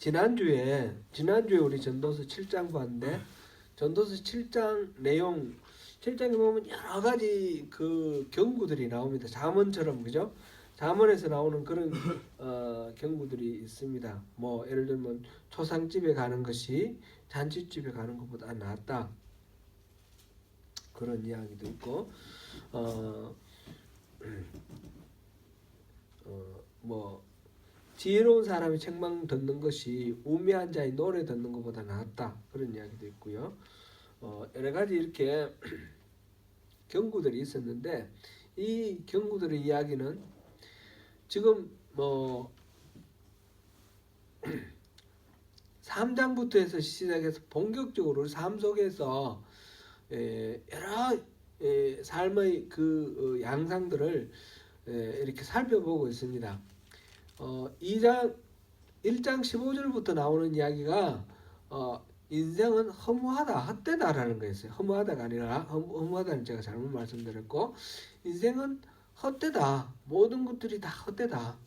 지난주에 우리 전도서 7장 봤는데 전도서 7장 내용 7장에 보면 여러 가지 그 경구들이 나옵니다. 잠언처럼 그죠? 잠언에서 나오는 그런 경구들이 있습니다. 뭐 예를 들면 초상집에 가는 것이 잔치집에 가는 것보다 낫다. 그런 이야기도 있고 뭐 지혜로운 사람이 책망 듣는 것이 우매한 자의 노래 듣는 것보다 낫다. 그런 이야기도 있고요. 여러 가지 이렇게 경구들이 있었는데 이 경구들의 이야기는 지금 뭐 3장부터 해서 시작해서 본격적으로 삶 속에서 여러 삶의 그 양상들을 이렇게 살펴보고 있습니다. 1장 15절부터 나오는 이야기가 인생은 허무하다, 헛되다라는 거였어요. 허무하다가 아니라 허무하다는 제가 잘못 말씀드렸고 인생은 헛되다. 모든 것들이 다 헛되다.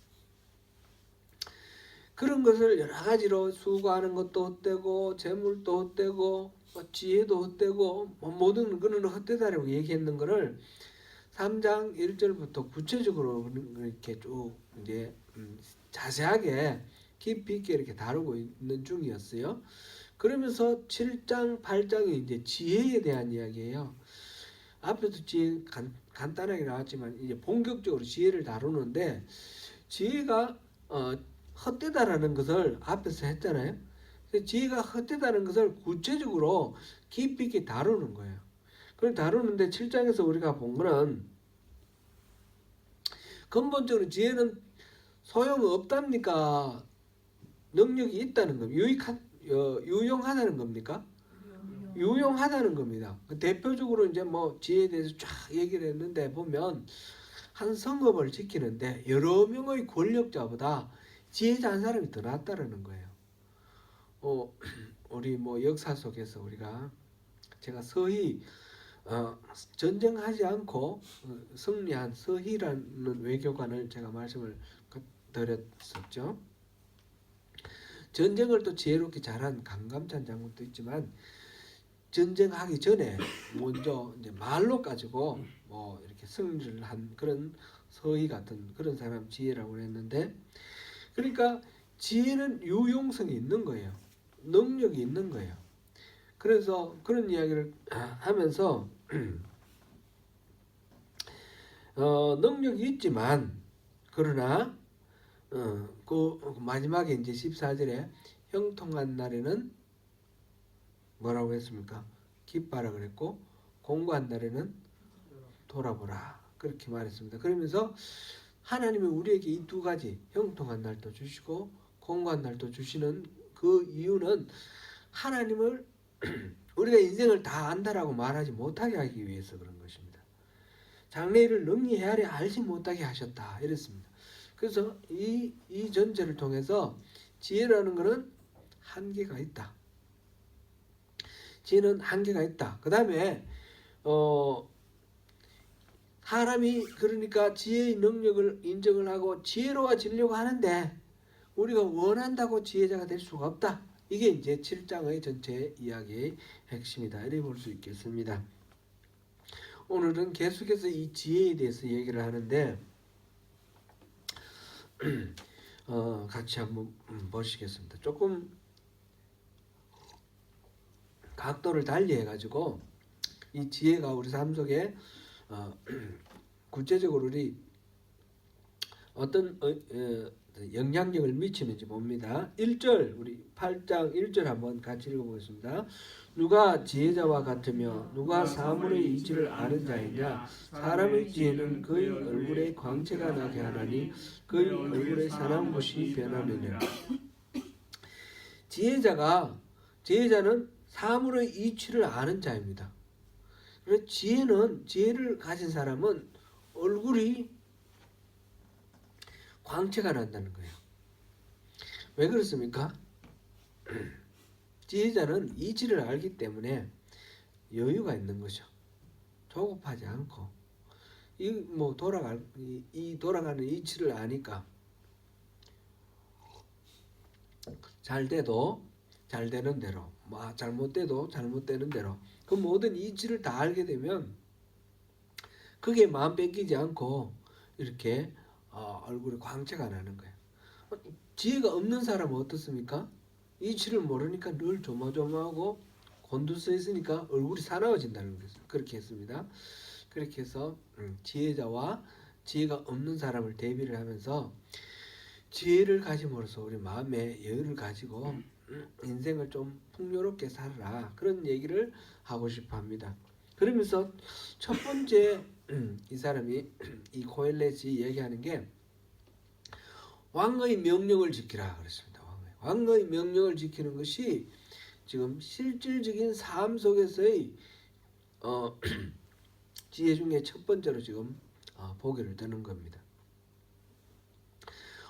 그런 것을 여러 가지로 수고하는 것도 헛되고 재물도 헛되고 지혜도 헛되고 모든 거는 헛되다라고 얘기했는 것을 3장 1절부터 구체적으로 이렇게 쭉 이제 자세하게 깊이 있게 이렇게 다루고 있는 중이었어요. 그러면서 7장 8장이 이제 지혜에 대한 이야기예요. 앞에도 지혜 간단하게 나왔지만 이제 본격적으로 지혜를 다루는데 지혜가 헛되다라는 것을 앞에서 했잖아요. 지혜가 헛되다는 것을 구체적으로 깊이 있게 다루는 거예요. 그걸 다루는데 7장에서 우리가 본 거는 근본적으로 지혜는 소용없답니까? 능력이 있다는 겁니다. 유용하다는 겁니까? 유용하다는 겁니다. 대표적으로 이제 뭐 지혜에 대해서 쫙 얘기를 했는데 보면 한 성읍을 지키는데 여러 명의 권력자보다 지혜자 한 사람이 더 낫다라는 거예요. 우리 뭐 역사 속에서 우리가 제가 서희 전쟁하지 않고 승리한 서희라는 외교관을 제가 말씀을 드렸었죠. 전쟁을 또 지혜롭게 잘한 강감찬 장군도 있지만 전쟁하기 전에 먼저 이제 말로 가지고 뭐 이렇게 승리를 한 그런 서희 같은 그런 사람 지혜라고 했는데 그러니까 지혜는 유용성이 있는 거예요. 능력이 있는 거예요. 그래서 그런 이야기를 하면서 능력이 있지만 그러나 그 마지막에 이제 14절에 형통한 날에는 뭐라고 했습니까? 기뻐하라 그랬고 공고한 날에는 돌아보라 그렇게 말했습니다. 그러면서 하나님이 우리에게 이 두 가지 형통한 날도 주시고 공고한 날도 주시는 그 이유는 하나님을 우리가 인생을 다 안다라고 말하지 못하게 하기 위해서 그런 것입니다. 장래일을 능히 헤아려 알지 못하게 하셨다 이랬습니다. 그래서 이 전제를 통해서 지혜라는 것은 한계가 있다. 지혜는 한계가 있다. 그 다음에 사람이 그러니까 지혜의 능력을 인정을 하고 지혜로워지려고 하는데 우리가 원한다고 지혜자가 될 수가 없다. 이게 이제 7장의 전체 이야기의 핵심이다. 이렇게 볼 수 있겠습니다. 오늘은 계속해서 이 지혜에 대해서 얘기를 하는데 같이 한번 보시겠습니다. 조금 각도를 달리 해가지고 이 지혜가 우리 삶 속에 구체적으로 우리 어떤 영향력을 미치는지 봅니다. 1절 우리 8장 1절 한번 같이 읽어보겠습니다. 누가 지혜자와 같으며 누가 사물의 이치를 아는 자이냐 사람의 지혜는 그의 얼굴에 광채가 나게 하나니 그의 얼굴에 선한 것이 변하느니라. 지혜자는 사물의 이치를 아는 자입니다. 그래서 지혜를 가진 사람은 얼굴이 광채가 난다는 거예요. 왜 그렇습니까? 지혜자는 이치를 알기 때문에 여유가 있는 거죠. 조급하지 않고 돌아가는 이치를 아니까 잘 돼도 잘 되는 대로, 잘못돼도 잘못되는 대로 그 모든 이치를 다 알게 되면 그게 마음 뺏기지 않고 이렇게 얼굴에 광채가 나는 거예요. 지혜가 없는 사람은 어떻습니까? 이치를 모르니까 늘 조마조마하고 곤두서 있으니까 얼굴이 사나워진다는 거죠. 그렇게 했습니다. 그렇게 해서 지혜자와 지혜가 없는 사람을 대비를 하면서 지혜를 가짐으로써 우리 마음의 여유를 가지고 인생을 좀 풍요롭게 살아라, 그런 얘기를 하고 싶어 합니다. 그러면서 첫 번째 이 사람이 이 코엘렛이 얘기하는 게 왕의 명령을 지키라 그랬습니다. 왕의 명령을 지키는 것이 지금 실질적인 삶 속에서의 지혜 중에 첫 번째로 지금 보기를 드는 겁니다.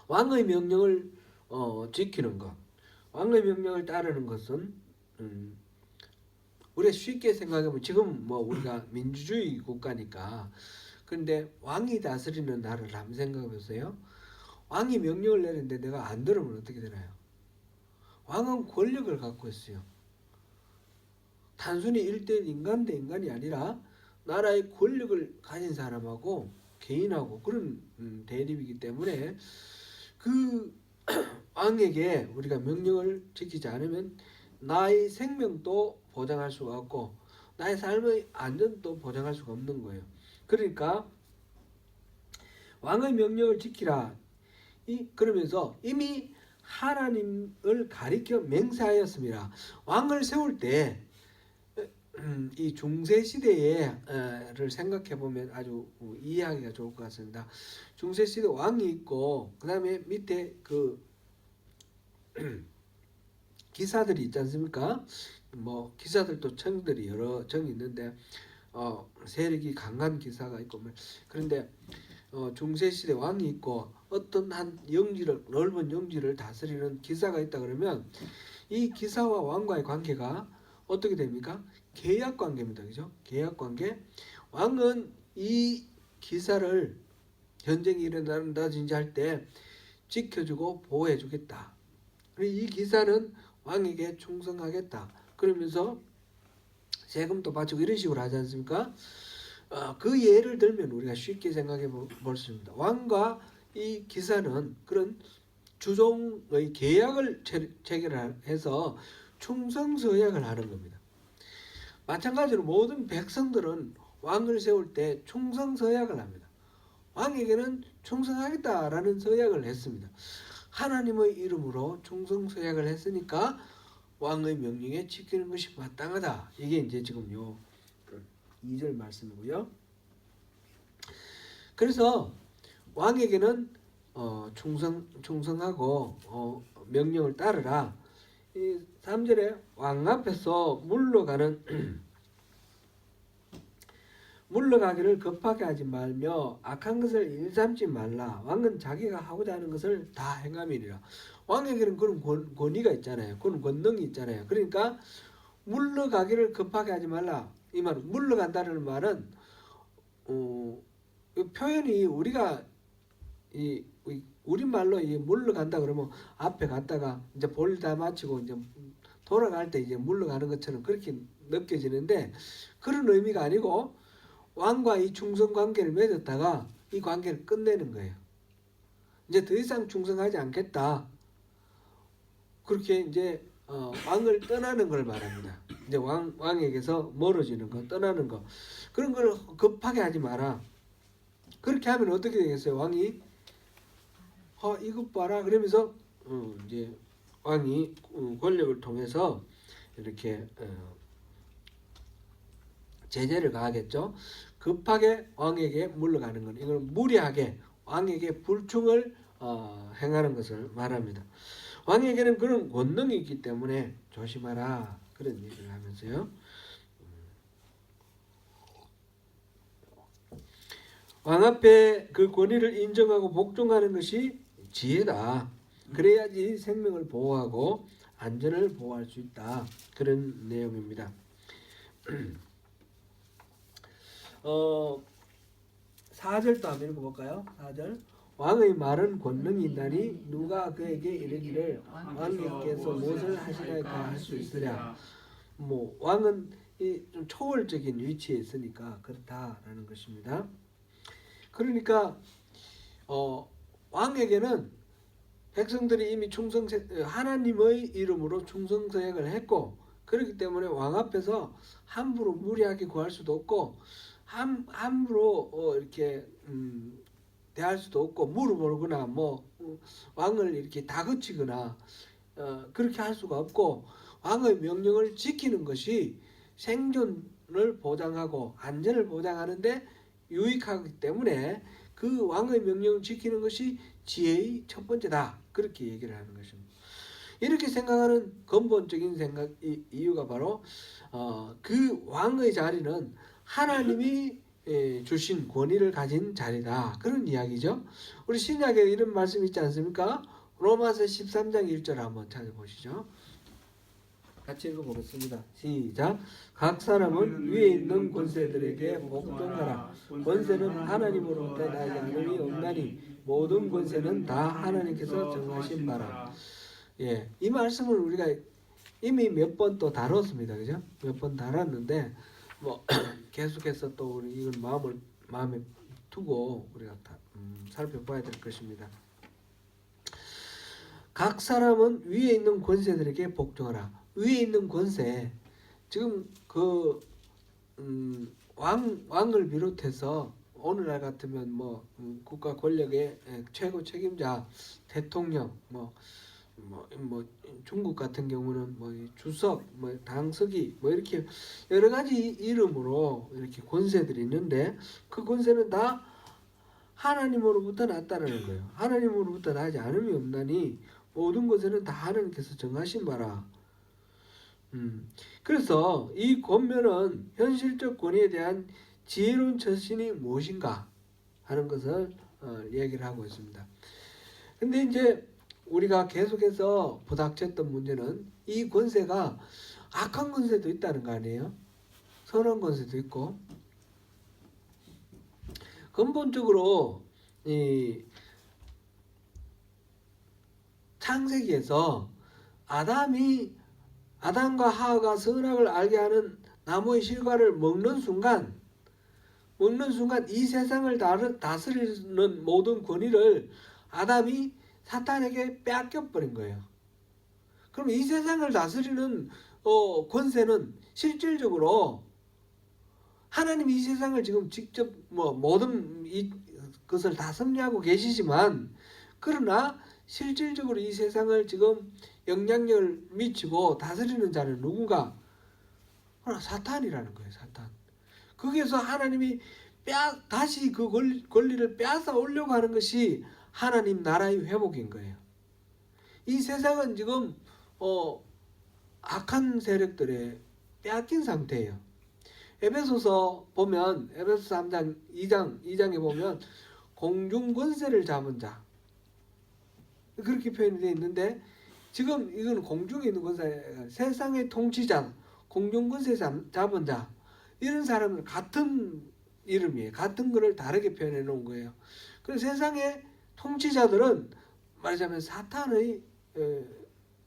왕의 명령을 지키는 것, 왕의 명령을 따르는 것은 우리가 쉽게 생각하면 지금 우리가 민주주의 국가니까, 근데 왕이 다스리는 나라를 한번 생각해 보세요. 왕이 명령을 내리는데 내가 안 들으면 어떻게 되나요? 왕은 권력을 갖고 있어요. 단순히 1대1 인간 대 인간이 아니라 나라의 권력을 가진 사람하고 개인하고 그런 대립이기 때문에 그 왕에게 우리가 명령을 지키지 않으면 나의 생명도 보장할 수가 없고 나의 삶의 안전도 보장할 수가 없는 거예요. 그러니까 왕의 명령을 지키라. 그러면서 이미 하나님을 가리켜 맹세하였습니다. 왕을 세울 때 이 중세 시대를 생각해 보면 아주 이해하기가 좋을 것 같습니다. 중세 시대 왕이 있고 그 다음에 밑에 그 기사들이 있지 않습니까? 기사들도 청들이 여러 청이 있는데 세력이 강한 기사가 있고 그런데 중세 시대 왕이 있고 어떤 한 영지를, 넓은 영지를 다스리는 기사가 있다 그러면 이 기사와 왕과의 관계가 어떻게 됩니까? 계약 관계입니다. 그죠? 계약 관계. 왕은 이 기사를 전쟁이 일어난다든지 할 때 지켜주고 보호해 주겠다. 이 기사는 왕에게 충성하겠다. 그러면서 세금도 바치고 이런 식으로 하지 않습니까? 그 예를 들면 우리가 쉽게 생각해 볼 수 있습니다. 왕과 이 기사는 그런 주종의 계약을 체결해서 충성서약을 하는 겁니다. 마찬가지로 모든 백성들은 왕을 세울 때 충성서약을 합니다. 왕에게는 충성하겠다라는 서약을 했습니다. 하나님의 이름으로 충성서약을 했으니까 왕의 명령에 지키는 것이 마땅하다. 이게 이제 지금 요 2절 말씀이고요. 그래서 왕에게는 충성하고 명령을 따르라. 이 3절에 왕 앞에서 물러가기를 급하게 하지 말며 악한 것을 일삼지 말라. 왕은 자기가 하고자 하는 것을 다 행함이니라. 왕에게는 그런 권위가 있잖아요. 그런 권능이 있잖아요. 그러니까 물러가기를 급하게 하지 말라. 이 말은 물러간다는 말은 표현이 우리가 우리말로 물러간다 그러면 앞에 갔다가 이제 볼 다 마치고 이제 돌아갈 때 이제 물러가는 것처럼 그렇게 느껴지는데 그런 의미가 아니고 왕과 이 충성 관계를 맺었다가 이 관계를 끝내는 거예요. 이제 더 이상 충성하지 않겠다. 그렇게 이제 왕을 떠나는 걸 말합니다. 이제 왕에게서 멀어지는 거, 떠나는 거. 그런 걸 급하게 하지 마라. 그렇게 하면 어떻게 되겠어요? 왕이 이것 봐라. 그러면서 이제 왕이 권력을 통해서 이렇게 제재를 가하겠죠. 급하게 왕에게 물러가는 건 이건 무리하게 왕에게 불충을 행하는 것을 말합니다. 왕에게는 그런 권능이 있기 때문에 조심하라. 그런 얘기를 하면서요. 왕 앞에 그 권위를 인정하고 복종하는 것이 지혜다. 그래야지 생명을 보호하고 안전을 보호할 수 있다. 그런 내용입니다. 4절도 한번 읽어볼까요? 4절. 왕의 말은 권능이 있나니 누가 그에게 이르기를 왕께서 무엇을 하시려까 할 수 있으랴. 뭐 왕은 좀 초월적인 위치에 있으니까 그렇다라는 것입니다. 그러니까 왕에게는 백성들이 이미 하나님의 이름으로 충성서약을 했고, 그렇기 때문에 왕 앞에서 함부로 무리하게 구할 수도 없고 함부로 이렇게 대할 수도 없고 물어보거나 왕을 이렇게 다그치거나 그렇게 할 수가 없고, 왕의 명령을 지키는 것이 생존을 보장하고 안전을 보장하는데 유익하기 때문에 그 왕의 명령을 지키는 것이 지혜의 첫 번째다, 그렇게 얘기를 하는 것입니다. 이렇게 생각하는 근본적인 이유가 바로 그 왕의 자리는 하나님이 주신 권위를 가진 자리다, 그런 이야기죠. 우리 신약에 이런 말씀 있지 않습니까? 로마서 13장 1절 한번 찾아보시죠. 같이 읽어보겠습니다. 시작. 각 사람은 위에 있는 권세들에게 복종하라. 권세는 하나님으로부터 나지 않음이 없나니 모든 권세는 다 하나님께서 정하신 바라. 예, 이 말씀을 우리가 이미 몇 번 또 다뤘습니다, 그죠? 몇 번 다뤘는데 계속해서 또 우리 이건 마음에 두고 우리가 살펴봐야 될 것입니다. 각 사람은 위에 있는 권세들에게 복종하라. 위에 있는 권세, 지금 왕을 비롯해서 오늘날 같으면 국가 권력의 최고 책임자 대통령, 중국 같은 경우는 주석, 당서기, 이렇게 여러 가지 이름으로 이렇게 권세들이 있는데 그 권세는 다 하나님으로부터 났다라는 거예요. 하나님으로부터 나지 않음이 없나니 모든 것에는 다 하나님께서 정하신 바라. 그래서 이 권면은 현실적 권위에 대한 지혜로운 처신이 무엇인가 하는 것을 얘기를 하고 있습니다. 근데 이제 우리가 계속해서 부닥쳤던 문제는 이 권세가 악한 권세도 있다는 거 아니에요? 선한 권세도 있고. 근본적으로 이 창세기에서 아담과 하와가 선악을 알게 하는 나무의 실과를 먹는 순간 이 세상을 다스리는 모든 권위를 아담이 사탄에게 빼앗겨버린 거예요. 그럼 이 세상을 다스리는 권세는 실질적으로 하나님이 이 세상을 지금 직접 모든 것을 다 섭리하고 계시지만, 그러나 실질적으로 이 세상을 지금 영향력을 미치고 다스리는 자는 누군가? 사탄이라는 거예요. 사탄. 거기에서 하나님이 다시 그 권리를 빼앗아 오려고 하는 것이 하나님 나라의 회복인 거예요. 이 세상은 지금 악한 세력들에 빼앗긴 상태예요. 에베소서 보면, 에베소 3장 2장에 보면 공중 권세를 잡은 자, 그렇게 표현이 되어 있는데, 지금 이건 공중에 있는 권세, 세상의 통치자, 공중 권세 잡은 자, 이런 사람은 같은 이름이에요. 같은 거를 다르게 표현해 놓은 거예요. 그래서 세상의 통치자들은 말하자면 사탄의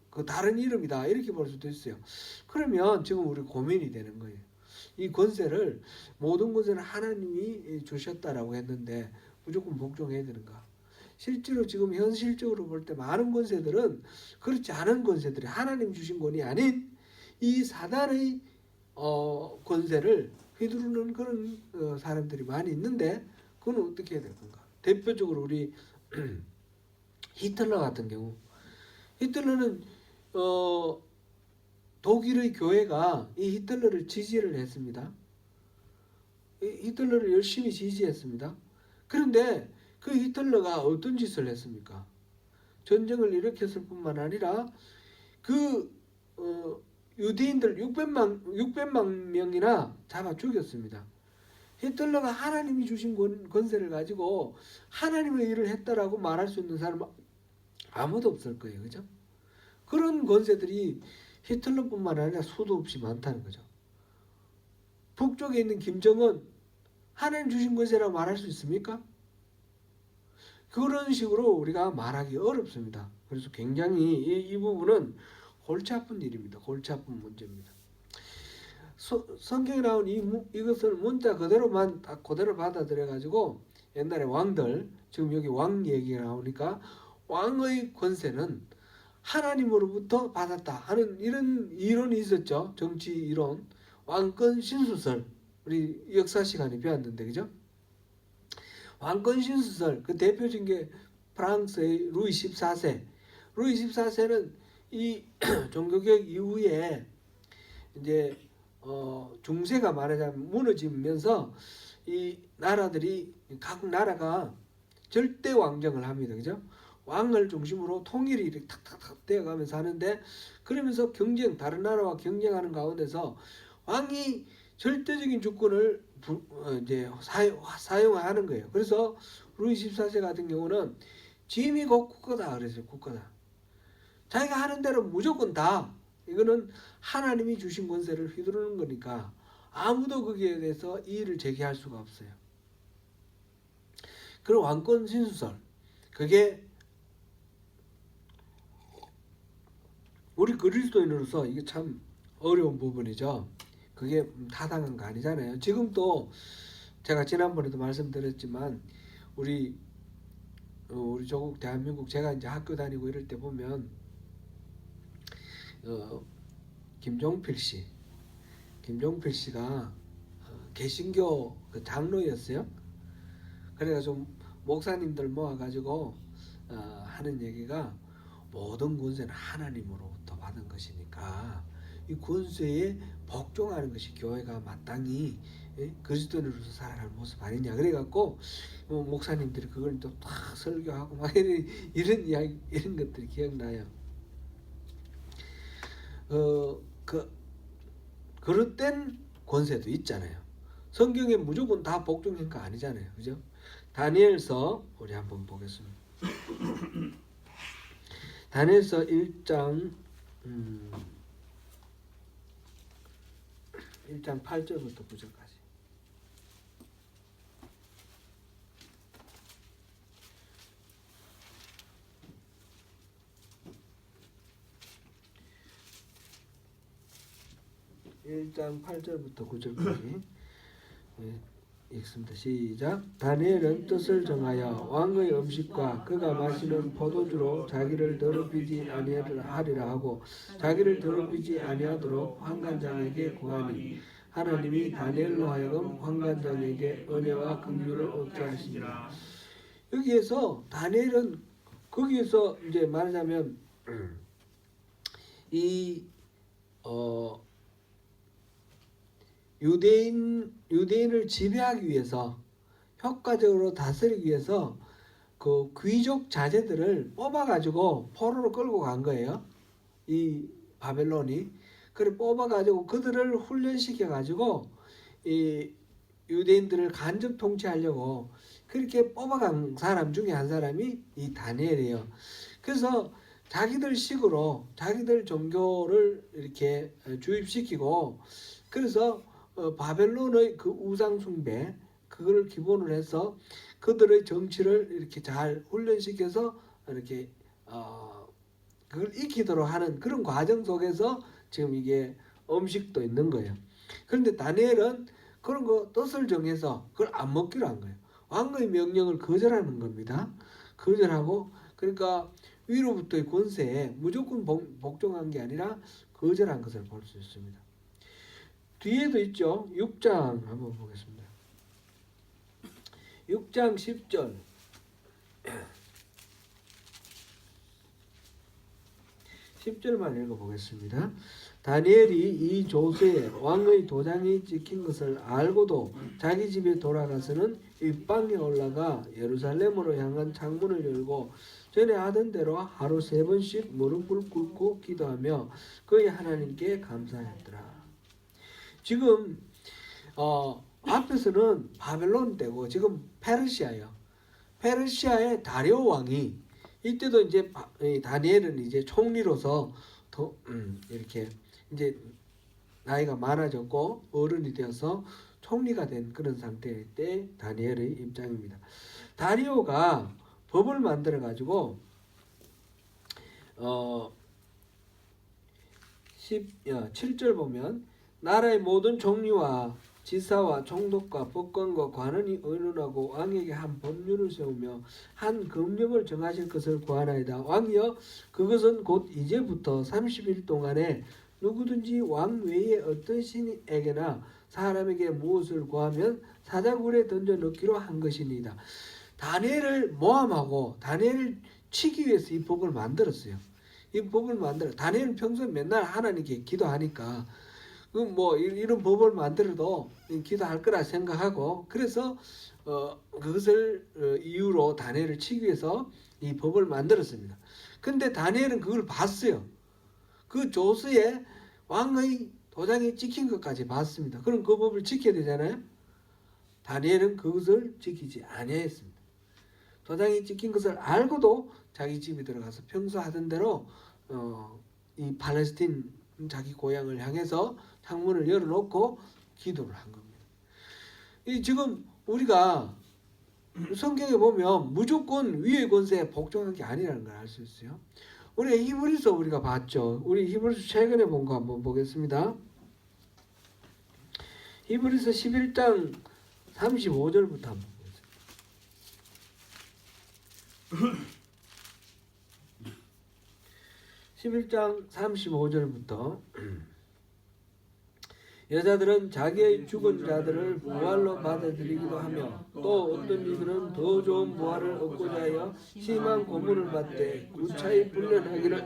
그 다른 이름이다, 이렇게 볼 수도 있어요. 그러면 지금 우리 고민이 되는 거예요. 이 권세를, 모든 권세는 하나님이 주셨다라고 했는데 무조건 복종해야 되는가? 실제로 지금 현실적으로 볼 때 많은 권세들은 그렇지 않은 권세들이, 하나님 주신 권이 아닌 이 사단의 권세를 휘두르는 그런 사람들이 많이 있는데, 그건 어떻게 해야 될 건가? 대표적으로 우리 히틀러 같은 경우, 히틀러는 독일의 교회가 이 히틀러를 지지를 했습니다. 히틀러를 열심히 지지했습니다. 그런데 그 히틀러가 어떤 짓을 했습니까? 전쟁을 일으켰을 뿐만 아니라 그 유대인들 600만 명이나 잡아 죽였습니다. 히틀러가 하나님이 주신 권세를 가지고 하나님의 일을 했다라고 말할 수 있는 사람은 아무도 없을 거예요. 그죠? 그런 권세들이 히틀러뿐만 아니라 수도 없이 많다는 거죠. 북쪽에 있는 김정은 하나님 주신 권세라고 말할 수 있습니까? 그런 식으로 우리가 말하기 어렵습니다. 그래서 굉장히 이 부분은 골치 아픈 일입니다. 골치 아픈 문제입니다. 성경에 나온 이것을 문자 그대로만 딱 그대로 받아들여 가지고 옛날에 왕들, 지금 여기 왕 얘기가 나오니까 왕의 권세는 하나님으로부터 받았다 하는 이런 이론이 있었죠. 정치 이론. 왕권 신수설. 우리 역사 시간에 배웠는데, 그죠? 왕권 신수설. 그 대표적인 게 프랑스의 루이 14세. 루이 14세는 이 종교개혁 이후에 이제 중세가 말하자면 무너지면서 이 나라들이, 각 나라가 절대 왕정을 합니다. 그죠? 왕을 중심으로 통일이 이렇게 탁탁탁 되어가면서 하는데, 그러면서 다른 나라와 경쟁하는 가운데서 왕이 절대적인 주권을 이제 사용하는 거예요. 그래서 루이 14세 같은 경우는 짐이 곧 국가다 그랬어요. 국가다. 자기가 하는 대로 무조건 다, 이거는 하나님이 주신 권세를 휘두르는 거니까 아무도 거기에 대해서 이의를 제기할 수가 없어요. 그런 왕권 신수설, 그게 우리 그리스도인으로서 이게 참 어려운 부분이죠. 그게 타당한 거 아니잖아요. 지금도 제가 지난번에도 말씀드렸지만 우리 조국 대한민국, 제가 이제 학교 다니고 이럴 때 보면 김종필 씨가 개신교 그 장로였어요. 그래가지고 목사님들 모아가지고 하는 얘기가, 모든 권세는 하나님으로부터 받은 것이니까 이 권세에 복종하는 것이 교회가 마땅히 그리스도인으로서 살아갈 모습 아니냐. 그래갖고 목사님들이 그걸 또 탁 설교하고 막 이런 이야기, 이런 것들이 기억나요. 그릇된 권세도 있잖아요. 성경에 무조건 다 복종한 거 아니잖아요. 그죠? 다니엘서 우리 한번 보겠습니다. 다니엘서 1장 8절부터 9절까지. (1장 8절부터 9절까지) 읽습니다. 시작. 다니엘은 뜻을 정하여 왕의 음식과 그가 마시는 포도주로 자기를 더럽히지 아니하리라 하고, 자기를 더럽히지 아니하도록 환관장에게 구하니 하나님이 다니엘로 하여금 환관장에게 은혜와 긍휼을 얻게 하시니라. 여기에서 다니엘은, 거기에서 이제 말하자면 유대인을 지배하기 위해서, 효과적으로 다스리기 위해서 그 귀족 자제들을 뽑아가지고 포로로 끌고 간 거예요. 이 바벨론이. 그래 뽑아가지고 그들을 훈련시켜가지고 이 유대인들을 간접 통치하려고 그렇게 뽑아간 사람 중에 한 사람이 이 다니엘이에요. 그래서 자기들 식으로 자기들 종교를 이렇게 주입시키고, 그래서 바벨론의 그 우상 숭배, 그걸 기본으로 해서 그들의 정치를 이렇게 잘 훈련시켜서 이렇게 그걸 익히도록 하는 그런 과정 속에서 지금 이게 음식도 있는 거예요. 그런데 다니엘은 그런 거 뜻을 정해서 그걸 안 먹기로 한 거예요. 왕의 명령을 거절하는 겁니다. 거절하고, 그러니까 위로부터의 권세에 무조건 복종한 게 아니라 거절한 것을 볼 수 있습니다. 뒤에도 있죠. 6장 한번 보겠습니다. 6장 10절. 10절만 읽어보겠습니다. 다니엘이 이 조서에 왕의 도장이 찍힌 것을 알고도 자기 집에 돌아가서는 윗방에 올라가 예루살렘으로 향한 창문을 열고 전에 하던 대로 하루 3번씩 무릎을 꿇고 기도하며 그의 하나님께 감사했더라. 지금 앞에서는 바벨론 때고 지금 페르시아예요. 페르시아의 다리오 왕이, 이때도 이제 다니엘은 이제 총리로서 더 이렇게 이제 나이가 많아졌고 어른이 되어서 총리가 된 그런 상태일 때 다니엘의 입장입니다. 다리오가 법을 만들어 가지고 7절 보면 나라의 모든 종류와 지사와 총독과 법관과 관원이 의논하고 왕에게 한 법률을 세우며 한 금령을 정하실 것을 구하나이다. 왕이여 그것은 곧 이제부터 30일 동안에 누구든지 왕 외에 어떤 신에게나 사람에게 무엇을 구하면 사자굴에 던져 넣기로 한 것이니이다. 다니엘을 모함하고 다니엘을 치기 위해서 이 법을 만들었어요. 이 법을 만들어 다니엘은 평소에 맨날 하나님께 기도하니까 뭐 이런 법을 만들어도 기도할 거라 생각하고 그래서 그것을 이유로 다니엘을 치기 위해서 이 법을 만들었습니다. 근데 다니엘은 그걸 봤어요. 그 조서에 왕의 도장이 찍힌 것까지 봤습니다. 그럼 그 법을 지켜야 되잖아요. 다니엘은 그것을 지키지 아니했습니다. 도장이 찍힌 것을 알고도 자기 집에 들어가서 평소 하던 대로 이 팔레스틴 자기 고향을 향해서 창문을 열어놓고 기도를 한 겁니다. 이 지금 우리가 성경에 보면 무조건 위의 권세에 복종한 게 아니라는 걸 알 수 있어요. 우리 히브리서 우리가 봤죠. 우리 히브리서 최근에 본 거 한번 보겠습니다. 히브리서 11장 35절부터 한번 보겠습니다. 11장 35절부터 여자들은 자기의 죽은 자들을 부활로 받아들이기도 하며 또 어떤 이들은 더 좋은 부활을 얻고자 하여 심한 고문을 받되 구차히 훈련하기를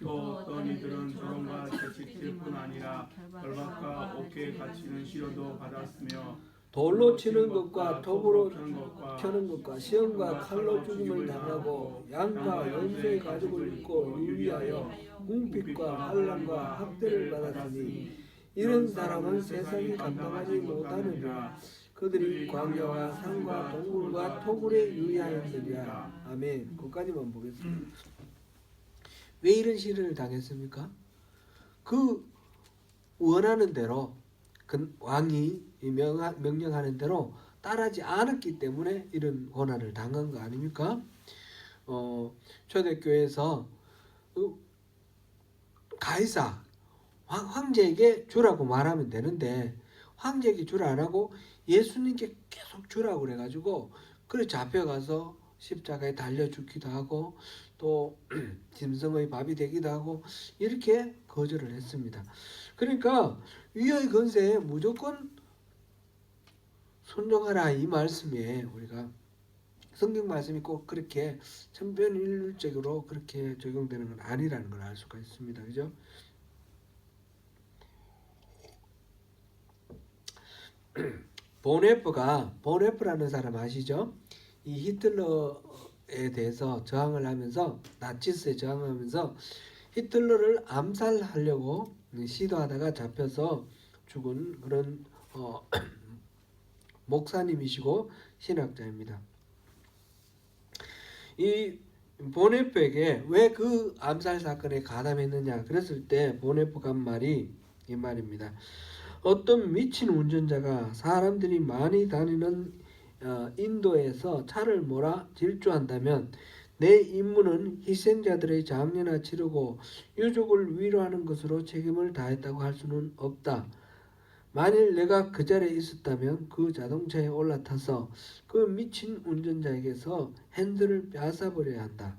또 어떤 이들은 조롱과 채찍질 뿐 아니라 결박과 옥에 갇히는 시련도 받았으며 돌로 치는 것과 톱으로 켜는 것과 시험과 칼로 죽임을 당하고 양과 염소의 가죽을 입고 유리하여 궁핍과 환난과 학대를 받았으니 이런 사람은 세상이 감당하지 못하느니라. 그들이 광야와 산과 동굴과 토굴에 유의하였느니라. 아멘. 거기까지만 보겠습니다. 왜 이런 시련을 당했습니까? 그 원하는 대로 그 왕이 명령하는 대로 따르지 않았기 때문에 이런 고난을 당한 거 아닙니까? 초대교회에서 가이사 황제에게 주라고 말하면 되는데 황제에게 주라 안 하고 예수님께 계속 주라고 그래가지고 그래 잡혀가서 십자가에 달려 죽기도 하고 또 짐승의 밥이 되기도 하고 이렇게 거절을 했습니다. 그러니까 위의 권세에 무조건 순종하라 이 말씀에 우리가 성경 말씀이 꼭 그렇게 천편일률적으로 그렇게 적용되는 건 아니라는 걸 알 수가 있습니다. 그죠? 보네프라는 사람 아시죠? 이 히틀러에 대해서 저항을 하면서 나치스에 저항하면서 히틀러를 암살하려고 시도하다가 잡혀서 죽은 그런 목사님이시고 신학자입니다. 이 보네프에게 왜 그 암살 사건에 가담했느냐 그랬을 때 보네프가 한 말이 이 말입니다. 어떤 미친 운전자가 사람들이 많이 다니는 인도에서 차를 몰아 질주한다면 내 임무는 희생자들의 장례나 치르고 유족을 위로하는 것으로 책임을 다했다고 할 수는 없다. 만일 내가 그 자리에 있었다면 그 자동차에 올라타서 그 미친 운전자에게서 핸들을 빼앗아버려야 한다.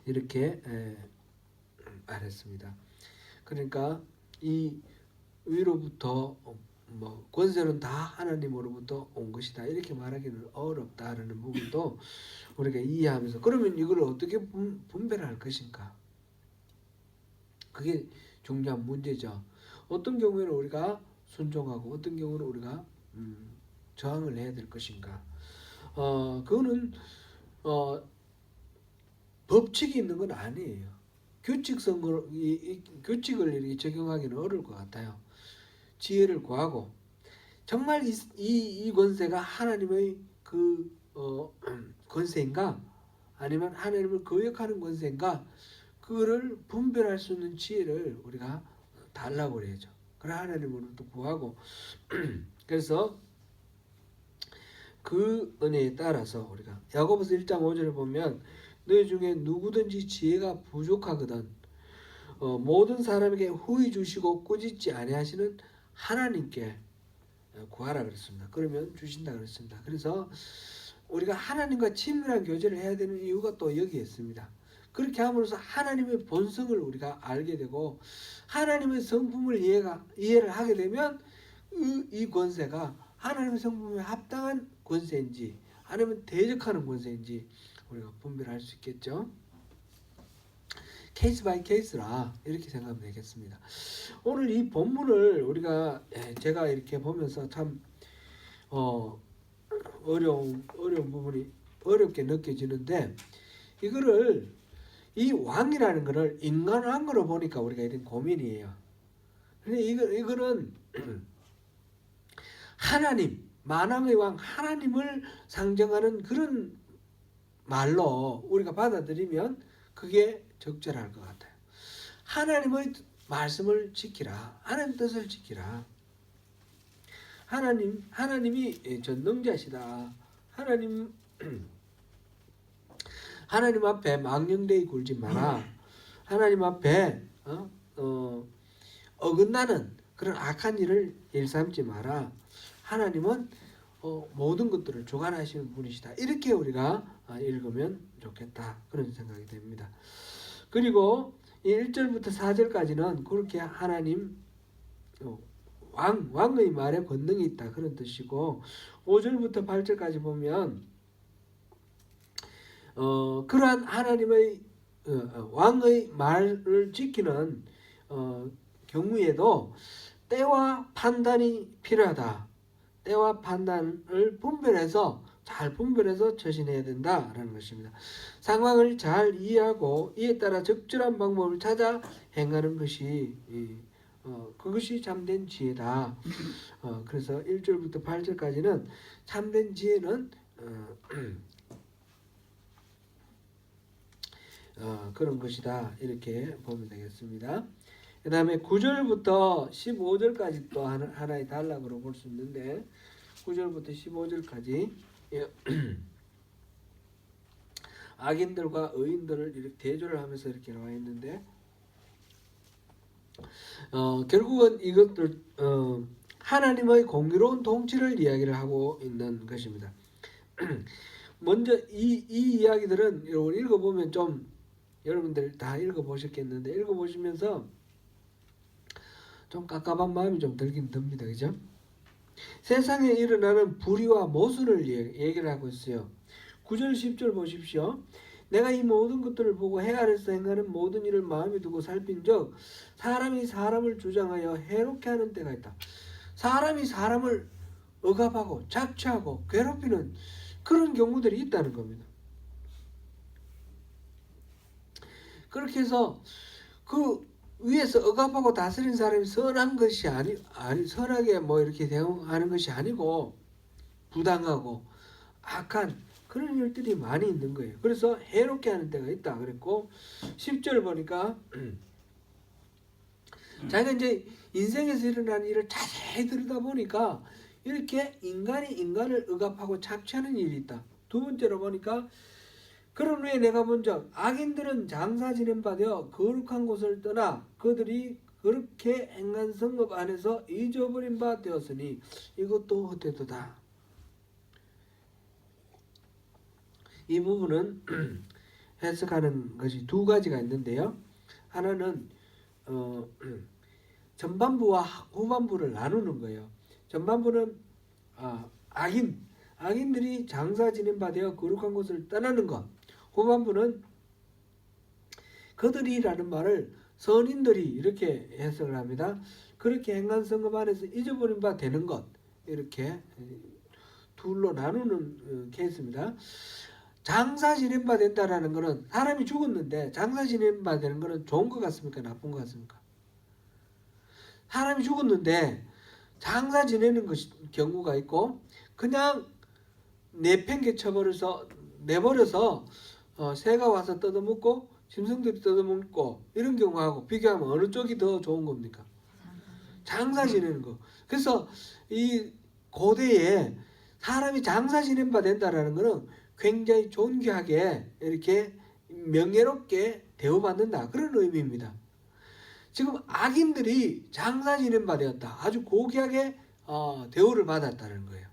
이렇게 말했습니다. 그러니까 이 위로부터 권세는 다 하나님으로부터 온 것이다. 이렇게 말하기는 어렵다라는 부분도 우리가 이해하면서 그러면 이걸 어떻게 분별할 것인가? 그게 중요한 문제죠. 어떤 경우에는 우리가 순종하고 어떤 경우는 우리가 저항을 해야 될 것인가? 그거는 법칙이 있는 건 아니에요. 규칙성으로 규칙을 이렇게 적용하기는 어려울 것 같아요. 지혜를 구하고 정말 이 권세가 하나님의 그 권세인가 아니면 하나님을 거역하는 권세인가 그거를 분별할 수 있는 지혜를 우리가 달라고 그래야죠. 그래 하나님으로부터 구하고 그래서 그 은혜에 따라서 우리가 야고보서 1장 5절을 보면 너희 중에 누구든지 지혜가 부족하거든 모든 사람에게 후히 주시고 꾸짖지 아니하시는 하나님께 구하라 그랬습니다. 그러면 주신다 그랬습니다. 그래서 우리가 하나님과 친밀한 교제를 해야 되는 이유가 또 여기에 있습니다. 그렇게 함으로써 하나님의 본성을 우리가 알게 되고 하나님의 성품을 이해를 하게 되면 이 권세가 하나님의 성품에 합당한 권세인지 아니면 대적하는 권세인지 우리가 분별할 수 있겠죠. 케이스 바이 케이스라 이렇게 생각하면 되겠습니다. 오늘 이 본문을 우리가 제가 이렇게 보면서 참 어려운 부분이 어렵게 느껴지는데 이거를 이 왕이라는 거를 인간왕으로 보니까 우리가 이런 고민이에요. 근데 이거는 하나님, 만왕의 왕 하나님을 상정하는 그런 말로 우리가 받아들이면 그게 적절할 것 같아요. 하나님의 말씀을 지키라. 하나님 뜻을 지키라. 하나님이 전능자시다. 하나님 앞에 망령되이 굴지 마라. 하나님 앞에 어긋나는 그런 악한 일을 일삼지 마라. 하나님은 모든 것들을 주관하시는 분이시다. 이렇게 우리가 읽으면 좋겠다. 그런 생각이 됩니다. 그리고 1절부터 4절까지는 그렇게 하나님 왕의 말에 권능이 있다. 그런 뜻이고 5절부터 8절까지 보면 그러한 하나님의 왕의 말을 지키는 경우에도 때와 판단이 필요하다. 때와 판단을 잘 분별해서 처신해야 된다라는 것입니다. 상황을 잘 이해하고 이에 따라 적절한 방법을 찾아 행하는 것이 그것이 참된 지혜다. 그래서 1절부터 8절까지는 참된 지혜는 그런 것이다. 이렇게 보면 되겠습니다. 그 다음에 9절부터 15절까지 또 하나의 단락으로 볼 수 있는데 9절부터 15절까지 악인들과 의인들을 이렇게 대조를 하면서 이렇게 나와 있는데 결국은 이것들 하나님의 공의로운 통치를 이야기를 하고 있는 것입니다. 먼저 이 이야기들은 여러분 읽어보면 좀 여러분들 다 읽어보셨겠는데 읽어보시면서 좀 깝깝한 마음이 좀 들긴 듭니다. 그죠? 세상에 일어나는 불의와 모순을 얘기를 하고 있어요. 9절 10절 보십시오. 내가 이 모든 것들을 보고 해 아래서 행하는 모든 일을 마음에 두고 살핀적 사람이 사람을 주장하여 해롭게 하는 때가 있다. 사람이 사람을 억압하고 착취하고 괴롭히는 그런 경우들이 있다는 겁니다. 그렇게 해서 그 위에서 억압하고 다스린 사람이 선한 것이 아니 선하게 뭐 이렇게 대응하는 것이 아니고 부당하고 악한 그런 일들이 많이 있는 거예요. 그래서 해롭게 하는 때가 있다 그랬고 10절 보니까 자기가 이제 인생에서 일어나는 일을 자세히 들여다보니까 이렇게 인간이 인간을 억압하고 착취하는 일이 있다. 두 번째로 보니까 그런 후에 내가 먼저 악인들은 장사 지낸 바 되어 거룩한 곳을 떠나 그들이 그렇게 행한 성읍 안에서 잊어버린 바 되었으니 이것도 헛되도다. 이 부분은 해석하는 것이 두 가지가 있는데요. 하나는 전반부와 후반부를 나누는 거예요. 전반부는 악인들이 장사 지낸 바 되어 거룩한 곳을 떠나는 것. 후반부는 그들이라는 말을 선인들이 이렇게 해석을 합니다. 그렇게 행한 성읍 안에서 잊어버린 바 되는 것. 이렇게 둘로 나누는 케이스입니다. 장사 지낸 바 된다라는 것은 사람이 죽었는데 장사 지낸 바 되는 것은 좋은 것 같습니까? 나쁜 것 같습니까? 사람이 죽었는데 장사 지내는 경우가 있고 그냥 내팽개 내버려서 새가 와서 뜯어먹고 짐승들이 뜯어먹고 이런 경우하고 비교하면 어느 쪽이 더 좋은 겁니까? 장사 지내는 거. 그래서 이 고대에 사람이 장사 지낸 바 된다라는 것은 굉장히 존귀하게 이렇게 명예롭게 대우받는다 그런 의미입니다. 지금 악인들이 장사 지낸 바 되었다. 아주 고귀하게 대우를 받았다는 거예요.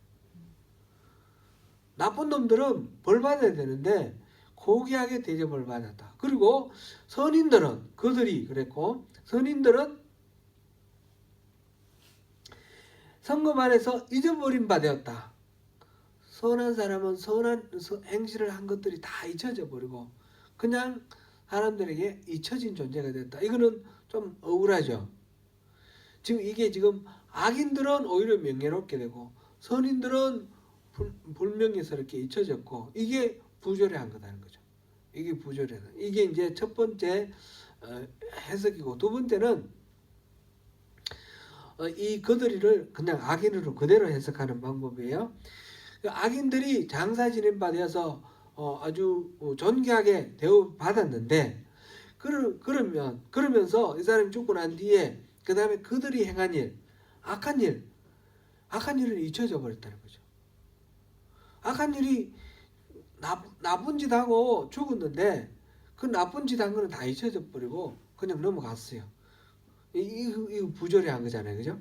나쁜 놈들은 벌 받아야 되는데 고귀하게 대접을 받았다. 그리고 선인들은 그들이 그랬고 선인들은 성금 안에서 잊어버린 바 되었다. 선한 사람은 선한 행실을 한 것들이 다 잊혀져 버리고 그냥 사람들에게 잊혀진 존재가 됐다. 이거는 좀 억울하죠. 지금 이게 지금 악인들은 오히려 명예롭게 되고 선인들은 불명예스럽게 잊혀졌고 이게 부조리한 거다는 거죠. 이게 부조리하다. 이게 이제 첫 번째 해석이고 두 번째는 이 그들이를 그냥 악인으로 그대로 해석하는 방법이에요. 악인들이 장사 지낸 바 되어서 아주 존귀하게 대우받았는데 그러면서 이 사람이 죽고 난 뒤에 그 다음에 그들이 행한 일, 악한 일은 잊혀져 버렸다는 거죠. 악한 일이 나쁜 짓 하고 죽었는데 그 나쁜 짓 한 거는 다 잊혀져 버리고 그냥 넘어갔어요. 이거 부조리한 거잖아요, 그죠?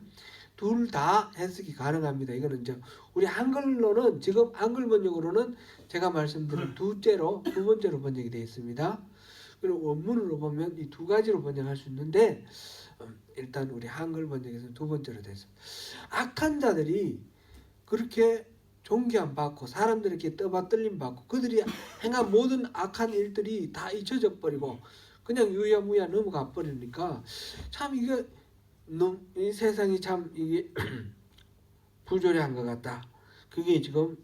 둘 다 해석이 가능합니다. 이거는 이제 우리 한글로는 지금 한글 번역으로는 제가 말씀드린 두 번째로 번역이 되어 있습니다. 그리고 원문으로 보면 이 두 가지로 번역할 수 있는데 일단 우리 한글 번역에서 두 번째로 되어 있습니다. 악한 자들이 그렇게 존귀함 받고 사람들에게 떠받들림 받고 그들이 행한 모든 악한 일들이 다 잊혀져 버리고 그냥 유야무야 넘어가 버리니까 참 이게 이 세상이 참 이게 부조리한 것 같다. 그게 지금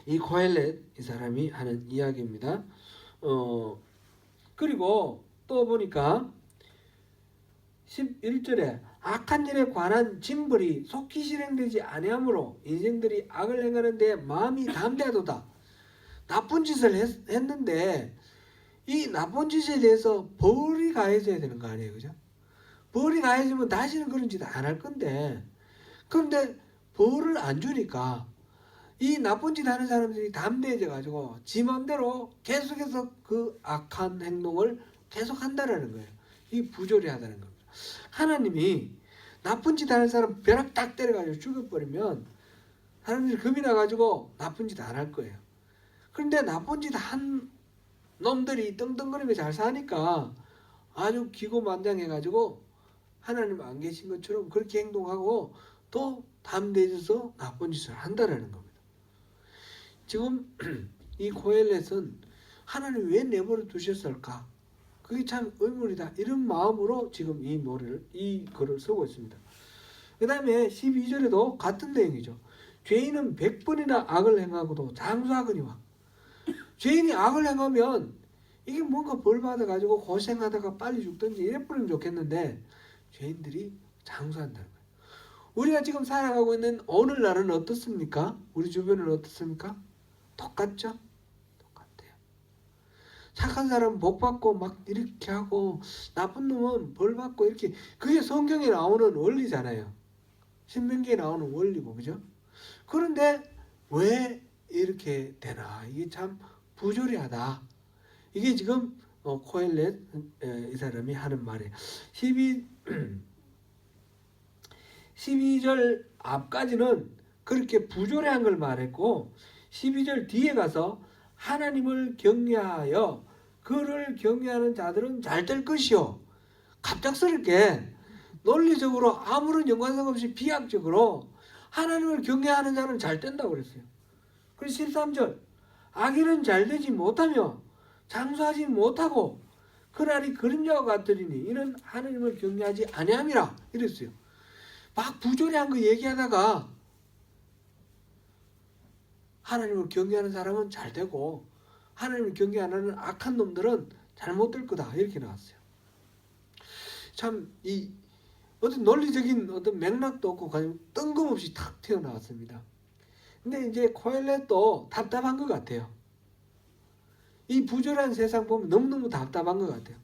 이 코엘렛 이 사람이 하는 이야기입니다. 그리고 또 보니까 11절에 악한 일에 관한 징벌이 속히 실행되지 아니하므로 인생들이 악을 행하는 데 마음이 담대하도다. 나쁜 짓을 했는데 이 나쁜 짓에 대해서 벌이 가해져야 되는 거 아니에요, 그죠? 벌이 가해지면 다시는 그런 짓 안 할 건데 그런데 벌을 안 주니까 이 나쁜 짓 하는 사람들이 담대해져 가지고 지 맘대로 계속해서 그 악한 행동을 계속 한다라는 거예요. 이 부조리하다는 겁니다. 하나님이 나쁜 짓 하는 사람 벼락 딱 때려가지고 죽여버리면 사람들이 겁이 나가지고 나쁜 짓 안 할 거예요. 그런데 나쁜 짓 한 놈들이 떵떵거리며 잘 사니까 아주 기고만장해가지고 하나님 안 계신 것처럼 그렇게 행동하고 또 담대해져서 나쁜 짓을 한다라는 겁니다. 지금 이 코엘렛은 하나님 왜 내버려 두셨을까? 그게 참 의문이다. 이런 마음으로 지금 이 글을 쓰고 있습니다. 그 다음에 12절에도 같은 내용이죠. 죄인은 100번이나 악을 행하고도 장수하거니와. 죄인이 악을 행하면 이게 뭔가 벌 받아가지고 고생하다가 빨리 죽든지 이래버리면 좋겠는데 죄인들이 장수한다는 거예요. 우리가 지금 살아가고 있는 오늘날은 어떻습니까? 우리 주변은 어떻습니까? 똑같죠? 똑같아요. 착한 사람은 복 받고 막 이렇게 하고 나쁜 놈은 벌 받고 이렇게 그게 성경에 나오는 원리잖아요. 신명기에 나오는 원리고 그죠? 그런데 왜 이렇게 되나? 이게 참 부조리하다. 이게 지금 코엘렛 이 사람이 하는 말이에요. 12절 앞까지는 그렇게 부조리한 걸 말했고 12절 뒤에 가서 하나님을 경외하여 그를 경외하는 자들은 잘 될 것이요. 갑작스럽게 논리적으로 아무런 연관성 없이 비약적으로 하나님을 경외하는 자는 잘 된다고 그랬어요. 그래서 13절 악인은 잘 되지 못하며 장수하지 못하고 그날이 그림자와 같으리니 이는 하나님을 경외하지 아니함이라 이랬어요. 막 부조리한 거 얘기하다가 하나님을 경외하는 사람은 잘 되고 하나님을 경외 안 하는 악한 놈들은 잘못될 거다 이렇게 나왔어요. 참 이 어떤 논리적인 어떤 맥락도 없고 그냥 뜬금없이 탁 튀어나왔습니다. 근데 이제 코엘렛도 답답한 것 같아요. 이 부조리한 세상 보면 너무너무 답답한 것 같아요.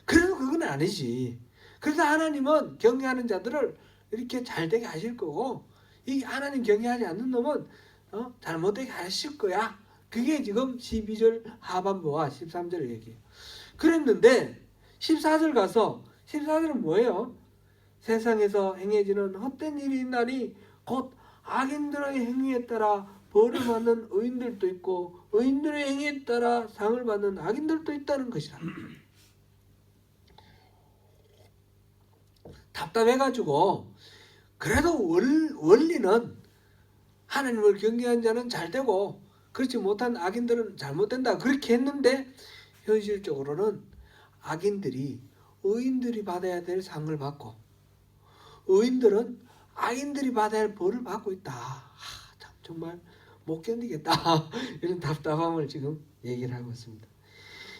그래도 그건 아니지. 그래서 하나님은 경외하는 자들을 이렇게 잘 되게 하실 거고 이 하나님 경외하지 않는 놈은 잘못되게 하실 거야. 그게 지금 12절 하반부와 13절을 얘기해요. 그랬는데 14절 가서 14절은 뭐예요? 세상에서 행해지는 헛된 일이 있나니 곧 악인들의 행위에 따라 벌을 받는 의인들도 있고 의인들의 행위에 따라 상을 받는 악인들도 있다는 것이라. 답답해가지고 그래도 원리는 하나님을 경외한 자는 잘 되고 그렇지 못한 악인들은 잘못된다 그렇게 했는데 현실적으로는 악인들이 의인들이 받아야 될 상을 받고 의인들은 악인들이 받아야 할 벌을 받고 있다. 참 정말 못 견디겠다. 이런 답답함을 지금 얘기를 하고 있습니다.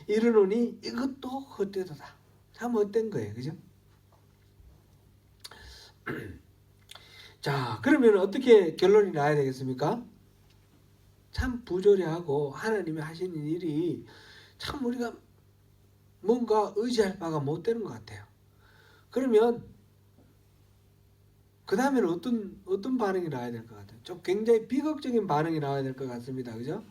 이르노니 이것도 헛되도다. 참 헛된 거예요. 그죠? 자, 그러면 어떻게 결론이 나야 되겠습니까? 참 부조리하고 하나님이 하시는 일이 참 우리가 뭔가 의지할 바가 못 되는 것 같아요. 그러면 그 다음에는 어떤 반응이 나와야 될 것 같아요? 좀 굉장히 비극적인 반응이 나와야 될 것 같습니다. 그죠?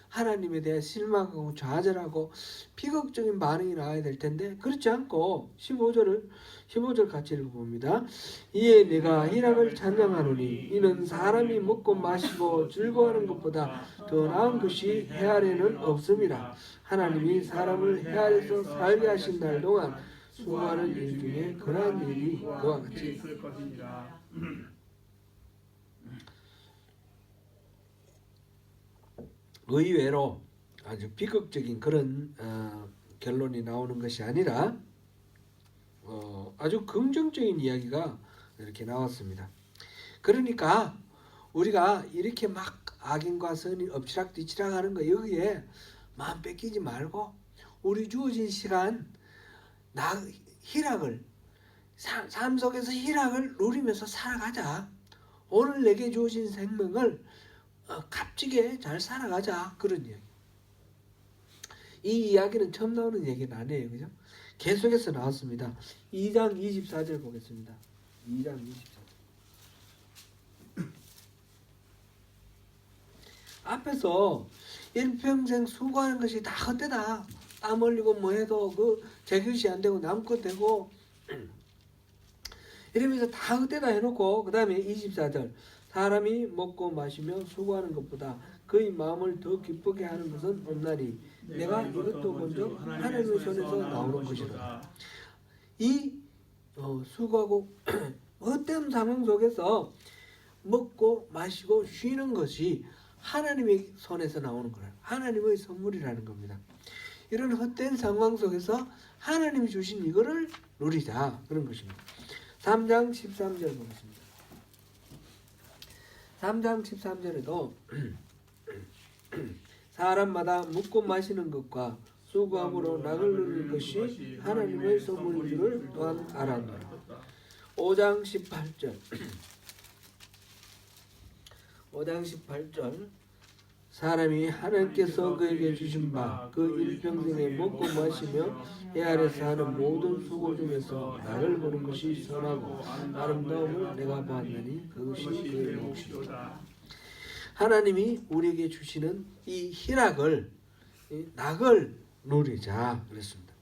하나님에 대해 실망하고 좌절하고 비극적인 반응이 나와야 될 텐데 그렇지 않고 15절 같이 읽어봅니다. 이에 내가 희락을 찬양하노니 이는 사람이 먹고 마시고 즐거워하는 것보다 더 나은 것이 해 아래는 없음이라. 하나님이 사람을 해 아래서 살게 하신 날 동안 수많은 일 중에 그러한 일이 그와 같이 있을 것이니라. 의외로 아주 비극적인 그런 결론이 나오는 것이 아니라 아주 긍정적인 이야기가 이렇게 나왔습니다. 그러니까 우리가 이렇게 막 악인과 선이 엎치락뒤치락 하는 거 여기에 마음 뺏기지 말고 우리 주어진 시간 희락을 삶 속에서 희락을 누리면서 살아가자. 오늘 내게 주어진 생명을 값지게 잘 살아가자. 그런 이야기. 이 이야기는 처음 나오는 얘기는 아니에요. 그죠? 계속해서 나왔습니다. 2장 24절 보겠습니다. 2장 24절. 앞에서 일평생 수고하는 것이 다 헛되다. 땀 흘리고 뭐 해도 제 것이 안 되고 남 것 되고 이러면서 다 헛되다 해놓고 그 다음에 24절 사람이 먹고 마시며 수고하는 것보다 그의 마음을 더 기쁘게 하는 것은 없나니 내가 이것도 본즉 하나님의 손에서 나오는 것이라. 이 수고하고 헛된 상황 속에서 먹고 마시고 쉬는 것이 하나님의 손에서 나오는 거예요. 하나님의 선물이라는 겁니다. 이런 헛된 상황 속에서 하나님이 주신 이거를 누리자 그런 것입니다. 3장 13절 보겠습니다. 3장 13절에도 사람마다 먹고 마시는 것과 수고함으로 낙을 누리는 것이 하나님의 선물인 줄을 또한 알았노라. 5장 18절 5장 18절 사람이 하나님께서 그에게 주신 바 그 일평생에 먹고 마시며 해 아래서 하는 모든 수고 중에서 나를 보는 것이 선하고 아름다움을 내가 보았나니 그것이 그의 몫이다. 하나님이 우리에게 주시는 이 희락을 낙을 누리자 그랬습니다.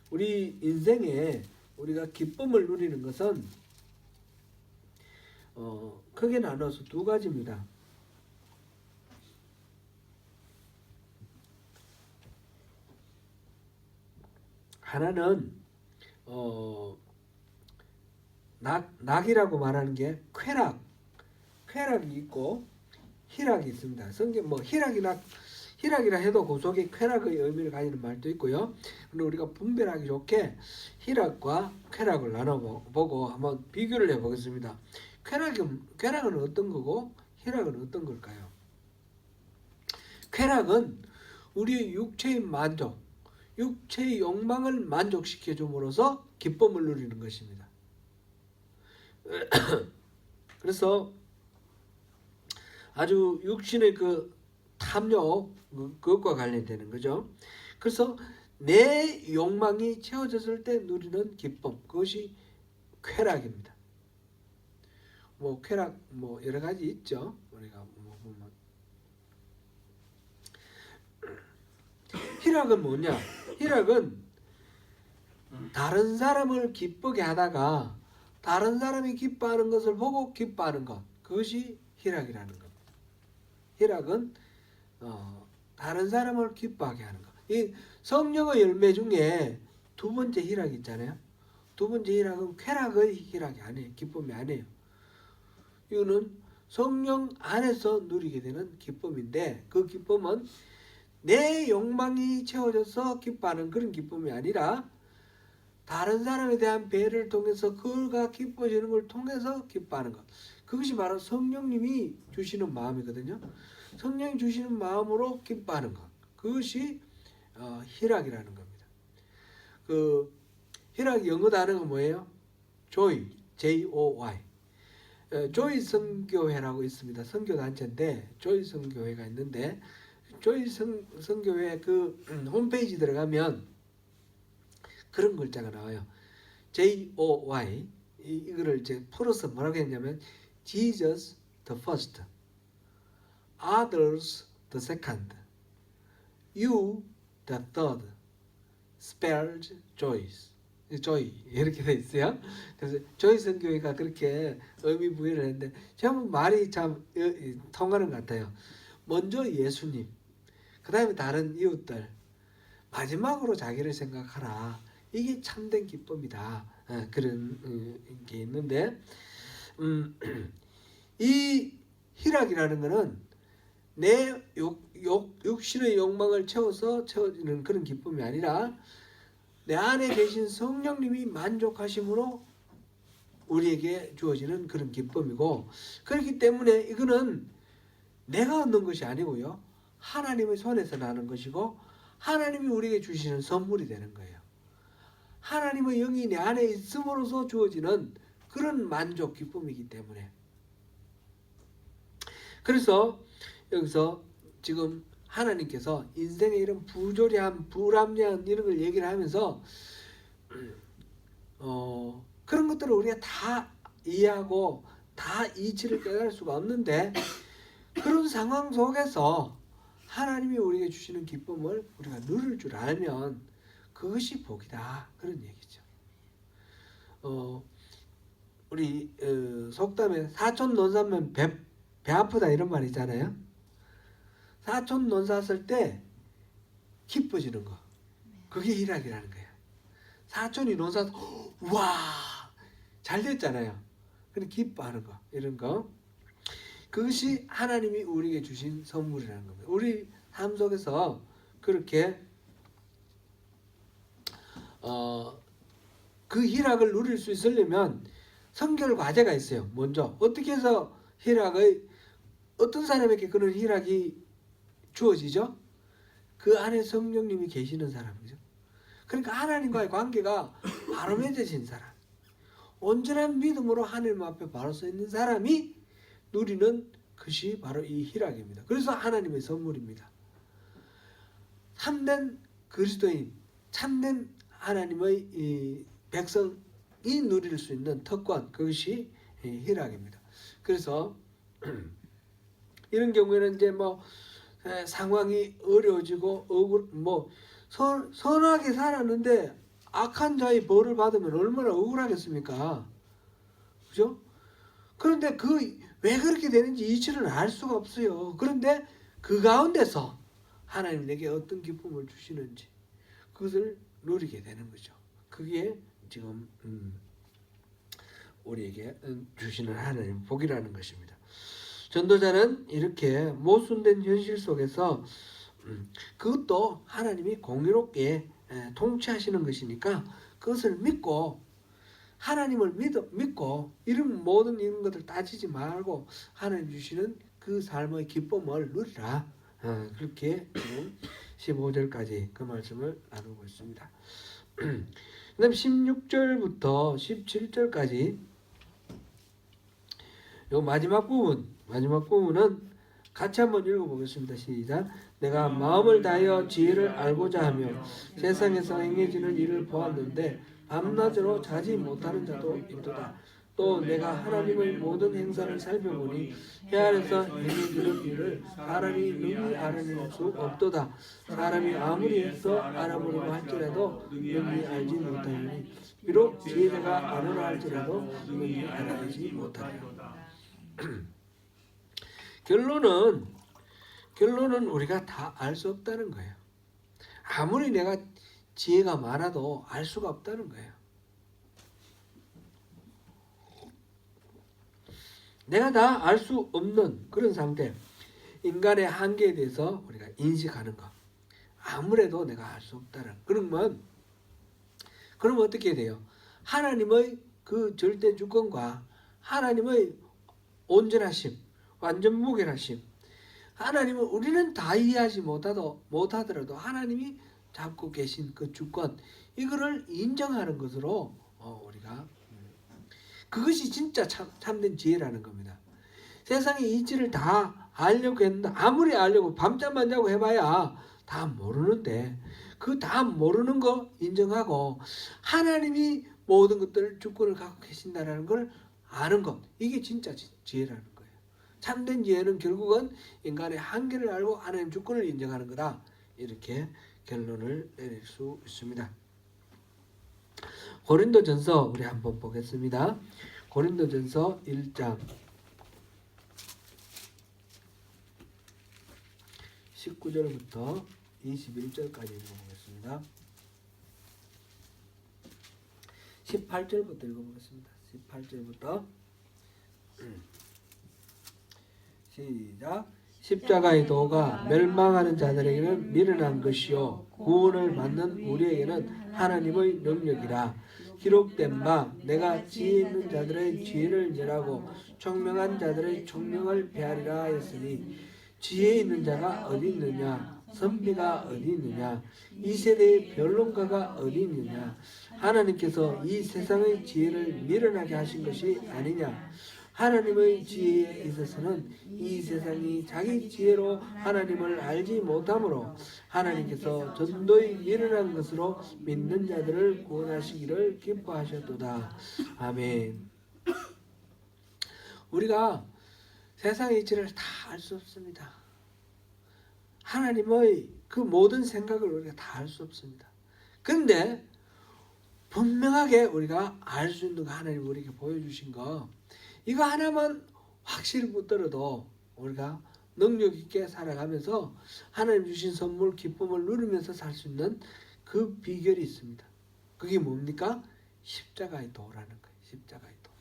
우리 인생에 우리가 기쁨을 누리는 것은 크게 나눠서 두 가지입니다. 하나는 낙이라고 말하는 게 쾌락이 있고 희락이 있습니다. 성경 희락이라 해도 그 속에 쾌락의 의미를 가지는 말도 있고요. 근데 우리가 분별하기 좋게 희락과 쾌락을 나눠보고 한번 비교를 해보겠습니다. 쾌락은 어떤 거고 희락은 어떤 걸까요? 쾌락은 우리의 육체의 만족, 육체의 욕망을 만족시켜 줌으로써 기쁨을 누리는 것입니다. 그래서 아주 육신의 그 탐욕 그것과 관련되는 거죠. 그래서 내 욕망이 채워졌을 때 누리는 기쁨 그것이 쾌락입니다. 뭐 쾌락 뭐 여러 가지 있죠. 우리가 뭐 보면 희락은 뭐냐? 희락은 다른 사람을 기쁘게 하다가 다른 사람이 기뻐하는 것을 보고 기뻐하는 것, 그것이 희락이라는 겁니다. 희락은 다른 사람을 기뻐하게 하는 것. 이 성령의 열매 중에 두 번째 희락이 있잖아요. 두 번째 희락은 쾌락의 희락이 아니에요. 기쁨이 아니에요. 이거는 성령 안에서 누리게 되는 기쁨인데, 그 기쁨은 내 욕망이 채워져서 기뻐하는 그런 기쁨이 아니라 다른 사람에 대한 배를 통해서 그가 기뻐지는 걸 통해서 기뻐하는 것. 그것이 바로 성령님이 주시는 마음이거든요. 성령이 주시는 마음으로 기뻐하는 것. 그것이 희락이라는 겁니다. 그 희락 영어 단어가 뭐예요? joy, J-O-Y. 조이 선교회라고 있습니다. 선교단체인데 조이 선교회가 있는데 조이 선교회 그 홈페이지 들어가면 그런 글자가 나와요. J-O-Y. 이거를 이제 풀어서 뭐라고 했냐면 Jesus the first, others the second, you the third, spelled joys. 조이 이렇게 돼 있어요. 그래서 조이 선교회가 그렇게 의미 부여를 했는데 참 말이 참 통하는 것 같아요. 먼저 예수님, 그 다음에 다른 이웃들, 마지막으로 자기를 생각하라. 이게 참된 기쁨이다. 그런 게 있는데 이 희락이라는 것은 내 육신의 욕망을 채워지는 그런 기쁨이 아니라 내 안에 계신 성령님이 만족하심으로 우리에게 주어지는 그런 기쁨이고, 그렇기 때문에 이거는 내가 얻는 것이 아니고요, 하나님의 손에서 나는 것이고 하나님이 우리에게 주시는 선물이 되는 거예요. 하나님의 영이 내 안에 있음으로써 주어지는 그런 만족 기쁨이기 때문에, 그래서 여기서 지금 하나님께서 인생의 이런 부조리함, 불합리함 이런 걸 얘기를 하면서 그런 것들을 우리가 다 이해하고 다 이치를 깨달을 수가 없는데, 그런 상황 속에서 하나님이 우리에게 주시는 기쁨을 우리가 누릴 줄 알면 그것이 복이다, 그런 얘기죠. 우리 속담에 사촌 논사면 배 아프다 이런 말 있잖아요. 사촌 논사 쓸 때 기뻐지는 거, 그게 희락이라는 거예요. 사촌이 논사 와 잘 됐잖아요. 근데 기뻐하는 거, 이런 거, 그것이 하나님이 우리에게 주신 선물이라는 겁니다. 우리 삶 속에서 그렇게 그 희락을 누릴 수 있으려면 선결 과제가 있어요. 먼저 어떻게 해서 어떤 사람에게 그런 희락이 주어지죠? 그 안에 성령님이 계시는 사람이죠. 그러니까 하나님과의 관계가 바로 맺어진 사람, 온전한 믿음으로 하나님 앞에 바로 서 있는 사람이 누리는 것이 바로 이 희락입니다. 그래서 하나님의 선물입니다. 참된 그리스도인, 참된 하나님의 이 백성이 누릴 수 있는 특권, 그것이 희락입니다. 그래서 이런 경우에는 이제 뭐 상황이 어려워지고 선하게 살았는데 악한 자의 벌을 받으면 얼마나 억울하겠습니까? 그죠? 그런데 왜 그렇게 되는지 이치를 알 수가 없어요. 그런데 그 가운데서 하나님 내게 어떤 기쁨을 주시는지 그것을 누리게 되는 거죠. 그게 지금 우리에게 주시는 하나님 복이라는 것입니다. 전도자는 이렇게 모순된 현실 속에서 그것도 하나님이 공의롭게 통치하시는 것이니까 그것을 믿고 하나님을 믿고 모든 이런 것을 따지지 말고 하나님 주시는 그 삶의 기쁨을 누리라. 그렇게 15절까지 그 말씀을 나누고 있습니다. 그 다음 16절부터 17절까지 요 마지막 부분은 같이 한번 읽어보겠습니다. 시작. 내가 마음을 다하여 지혜를 알고자 하며 세상에서 행해지는 일을 보았는데 밤낮으로 자지 못하는 자도 있도다. 또 내가 하나님의 모든 행사를 살펴보니 해 아래서 행해지는 일을 사람이 능히 알아낼 수 없도다. 사람이 아무리 애써 알아보려고 할지라도 능히 알지 못하리니 비록 지혜자가 알으라 할지라도 능히 알아내지 못하리라. 결론은 우리가 다 알 수 없다는 거예요. 아무리 내가 지혜가 많아도 알 수가 없다는 거예요. 내가 다 알 수 없는 그런 상태, 인간의 한계에 대해서 우리가 인식하는 것. 아무래도 내가 알 수 없다는. 그러면 어떻게 돼요? 하나님의 그 절대 주권과 하나님의 온전하심, 완전 무결하심, 하나님은 우리는 다 이해하지 못하더라도 하나님이 잡고 계신 그 주권, 이거를 인정하는 것으로 우리가 그것이 진짜 참된 지혜라는 겁니다. 세상의 이치를 다 알려고 했는데 아무리 알려고 밤잠만 자고 해봐야 다 모르는데 그 다 모르는 거 인정하고 하나님이 모든 것들을 주권을 갖고 계신다는 걸 아는 것, 이게 진짜 지혜라는 거예요. 참된 지혜는 결국은 인간의 한계를 알고 하나님 주권을 인정하는 거다. 이렇게 결론을 내릴 수 있습니다. 고린도전서 우리 한번 보겠습니다. 고린도전서 1장 19절부터 21절까지 읽어보겠습니다. 18절부터 읽어보겠습니다. 18절부터 시작. 십자가의 도가 멸망하는 자들에게는 미련한 것이요 구원을 받는 우리에게는 하나님의 능력이라. 기록된 바 내가 지혜 있는 자들의 지혜를 멸하고 총명한 자들의 총명을 베하리라 하였으니 지혜 있는 자가 어디 있느냐, 선비가 어디 있느냐, 이 세대의 변론가가 어디 있느냐. 하나님께서 이 세상의 지혜를 미련하게 하신 것이 아니냐. 하나님의 지혜에 있어서는 이 세상이 자기 지혜로 하나님을 알지 못하므로 하나님께서 전도의 미련한 것으로 믿는 자들을 구원하시기를 기뻐하셨도다. 아멘. 우리가 세상의 이치를 다 알 수 없습니다. 하나님의 그 모든 생각을 우리가 다 알 수 없습니다. 그런데 분명하게 우리가 알 수 있는 거 하나님 우리에게 보여주신 거, 이거 하나만 확실히 붙들어도 우리가 능력 있게 살아가면서 하나님 주신 선물, 기쁨을 누리면서 살 수 있는 그 비결이 있습니다. 그게 뭡니까? 십자가의 도라는 거예요. 십자가의 도.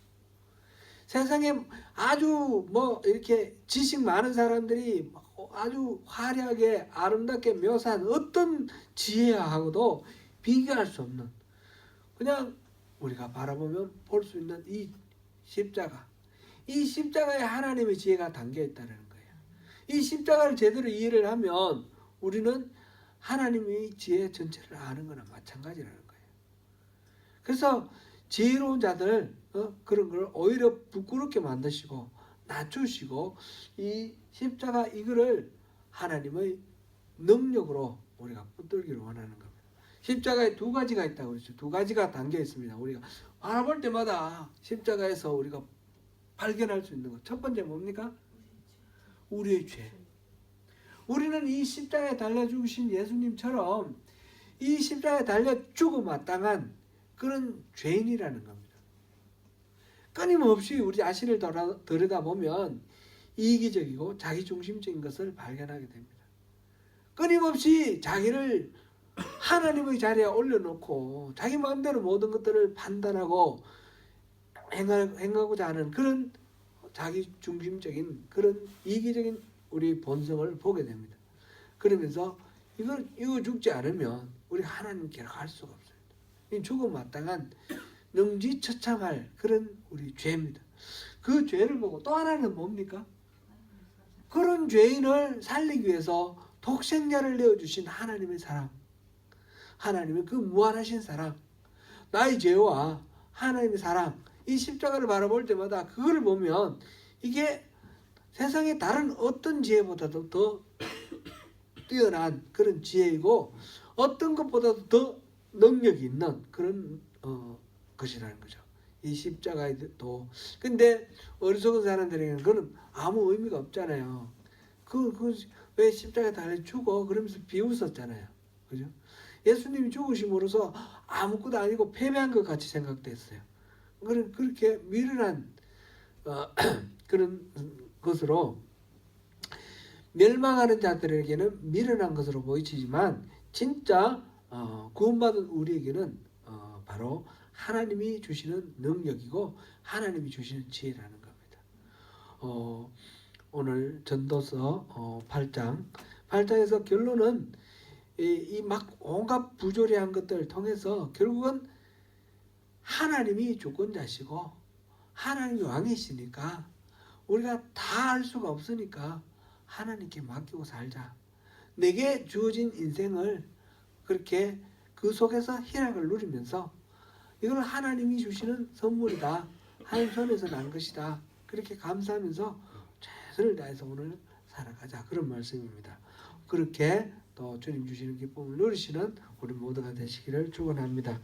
세상에 아주 이렇게 지식 많은 사람들이 아주 화려하게 아름답게 묘사한 어떤 지혜하고도 비교할 수 없는, 그냥 우리가 바라보면 볼 수 있는 이 십자가, 이 십자가에 하나님의 지혜가 담겨 있다는 거예요. 이 십자가를 제대로 이해를 하면 우리는 하나님의 지혜 전체를 아는 거나 마찬가지라는 거예요. 그래서 지혜로운 자들 그런 걸 오히려 부끄럽게 만드시고 낮추시고 이 십자가 이거를 하나님의 능력으로 우리가 붙들기를 원하는 겁니다. 십자가에 두 가지가 있다고 그랬죠. 두 가지가 담겨 있습니다. 우리가 바라볼 때마다 십자가에서 우리가 발견할 수 있는 것. 첫 번째 뭡니까? 우리의 죄. 우리는 이 십자가에 달려 죽으신 예수님처럼 이 십자가에 달려 죽어 마땅한 그런 죄인이라는 겁니다. 끊임없이 우리 자신을 들여다보면 이기적이고 자기중심적인 것을 발견하게 됩니다. 끊임없이 자기를 하나님의 자리에 올려놓고 자기 마음대로 모든 것들을 판단하고 행하고자 하는 그런 자기중심적인 그런 이기적인 우리 본성을 보게 됩니다. 그러면서 이거 죽지 않으면 우리가 하나님께로 갈 수가 없습니다. 이 죽음 마땅한 능지처참할 그런 우리 죄입니다. 그 죄를 보고 또 하나는 뭡니까? 그런 죄인을 살리기 위해서 독생자를 내어주신 하나님의 사랑, 하나님의 그 무한하신 사랑, 나의 죄와 하나님의 사랑, 이 십자가를 바라볼 때마다 그걸 보면 이게 세상의 다른 어떤 지혜보다도 더 뛰어난 그런 지혜이고 어떤 것보다도 더 능력이 있는 그런 것이라는 거죠. 이 십자가의 도. 근데 어리석은 사람들에게는 그건 아무 의미가 없잖아요. 왜 십자가에 달려 죽어? 그러면서 비웃었잖아요. 그죠? 예수님이 죽으심으로써 아무것도 아니고 패배한 것 같이 생각됐어요. 그렇게 미련한 그런 것으로 멸망하는 자들에게는 미련한 것으로 보이지만 진짜 구원받은 우리에게는 바로 하나님이 주시는 능력이고 하나님이 주시는 지혜라는 겁니다. 오늘 전도서 8장에서 결론은 이 막 온갖 부조리한 것들을 통해서 결국은 하나님이 주권자시고 하나님이 왕이시니까 우리가 다 알 수가 없으니까 하나님께 맡기고 살자. 내게 주어진 인생을 그렇게 그 속에서 희락을 누리면서 이걸 하나님이 주시는 선물이다. 하나님 손에서 난 것이다. 그렇게 감사하면서 최선을 다해서 오늘 살아가자. 그런 말씀입니다. 그렇게 또 주님 주시는 기쁨을 누리시는 우리 모두가 되시기를 축원합니다.